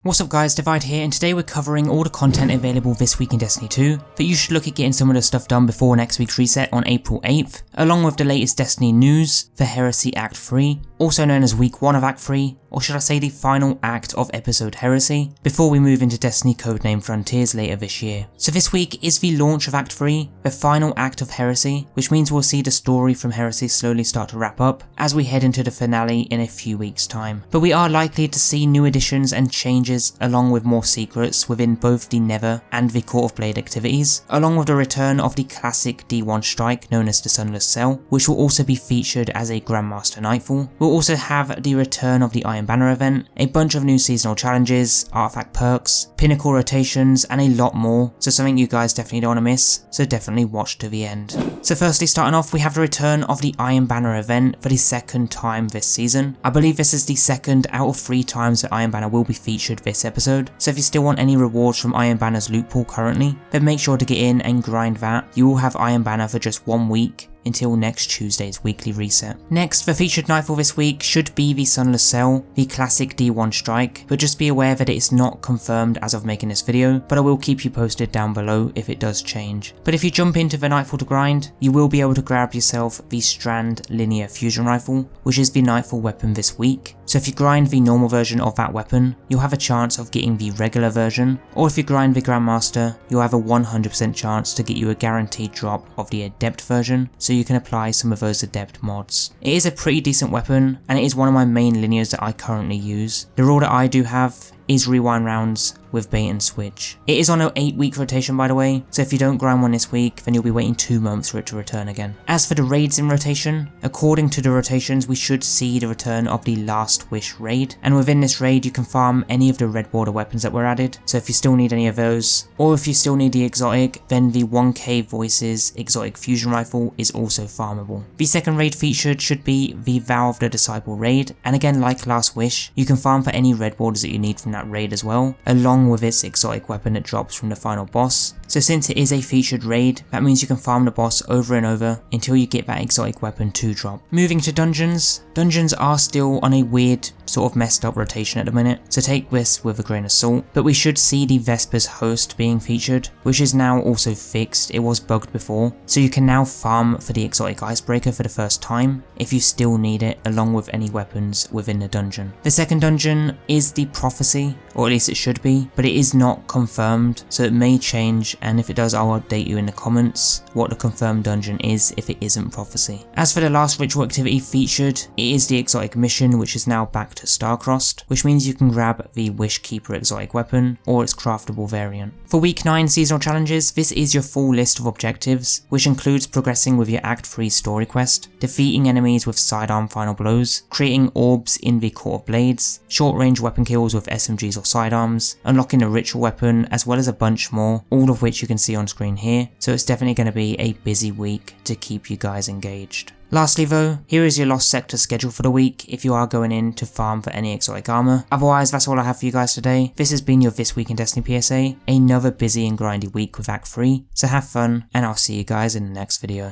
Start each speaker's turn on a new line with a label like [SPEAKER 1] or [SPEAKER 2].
[SPEAKER 1] What's up guys, Divide here, and today we're covering all the content available this week in Destiny 2 that you should look at getting some of the stuff done before next week's reset on April 8th, along with the latest Destiny news for Heresy Act 3, also known as Week 1 of Act 3, or should I say the final act of episode Heresy, before we move into Destiny Codename Frontiers later this year. So this week is the launch of Act 3, the final act of Heresy, which means we'll see the story from Heresy slowly start to wrap up as we head into the finale in a few weeks time. But we are likely to see new additions and changes along with more secrets within both the Nether and the Court of Blade activities, along with the return of the classic D1 strike known as the Sunless Cell, which will also be featured as a Grandmaster Nightfall. We'll also have the return of the Iron Banner event, a bunch of new seasonal challenges, artifact perks, pinnacle rotations, and a lot more, so something you guys definitely don't want to miss, so definitely watch to the end. So firstly, starting off, we have the return of the Iron Banner event for the second time this season. I believe this is the second out of 3 times that Iron Banner will be featured this episode, so if you still want any rewards from Iron Banner's loot pool currently, then make sure to get in and grind that. You will have Iron Banner for just 1 week, until next Tuesday's weekly reset. Next, the featured Nightfall this week should be the Sunless Cell, the classic D1 strike, but just be aware that it is not confirmed as of making this video, but I will keep you posted down below if it does change. But if you jump into the Nightfall to grind, you will be able to grab yourself the Strand Linear Fusion Rifle, which is the Nightfall weapon this week. So if you grind the normal version of that weapon, you'll have a chance of getting the regular version, or if you grind the Grandmaster, you'll have a 100% chance to get you a guaranteed drop of the Adept version, so you can apply some of those Adept mods. It is a pretty decent weapon, and it is one of my main linears that I currently use. The rule that I do have is rewind rounds with bait and switch. It is on an 8-week rotation by the way, so if you don't grind one this week, then you'll be waiting 2 months for it to return again. As for the raids in rotation, according to the rotations we should see the return of the Last Wish raid, and within this raid you can farm any of the red border weapons that were added, so if you still need any of those, or if you still need the exotic, then the 1k Voices exotic fusion rifle is also farmable. The second raid featured should be the Vow of the Disciple raid, and again like Last Wish, you can farm for any red borders that you need from that raid as well, along with its exotic weapon that drops from the final boss. So since it is a featured raid, that means you can farm the boss over and over until you get that exotic weapon to drop. Moving to dungeons. Dungeons are still on a weird, sort of messed up rotation at the minute, so take this with a grain of salt, but we should see the Vespers host being featured, which is now also fixed. It was bugged before, so you can now farm for the exotic icebreaker for the first time if you still need it, along with any weapons within the dungeon. The second dungeon is the Prophecy, or at least it should be, but it is not confirmed, so it may change, and if it does I'll update you in the comments what the confirmed dungeon is if it isn't Prophecy. As for the last ritual activity featured, it is the exotic mission, which is now back to Starcrossed, which means you can grab the Wishkeeper exotic weapon or its craftable variant. For week 9 seasonal challenges, this is your full list of objectives, which includes progressing with your Act 3 story quest, defeating enemies with sidearm final blows, creating orbs in the Court of Blades, short range weapon kills with SMGs or sidearms, unlocking a ritual weapon, as well as a bunch more, all of which you can see on screen here, so it's definitely going to be a busy week to keep you guys engaged. Lastly though, here is your Lost Sector schedule for the week if you are going in to farm for any exotic armor. Otherwise, that's all I have for you guys today. This has been your This Week in Destiny PSA, another busy and grindy week with Act 3, so have fun, and I'll see you guys in the next video.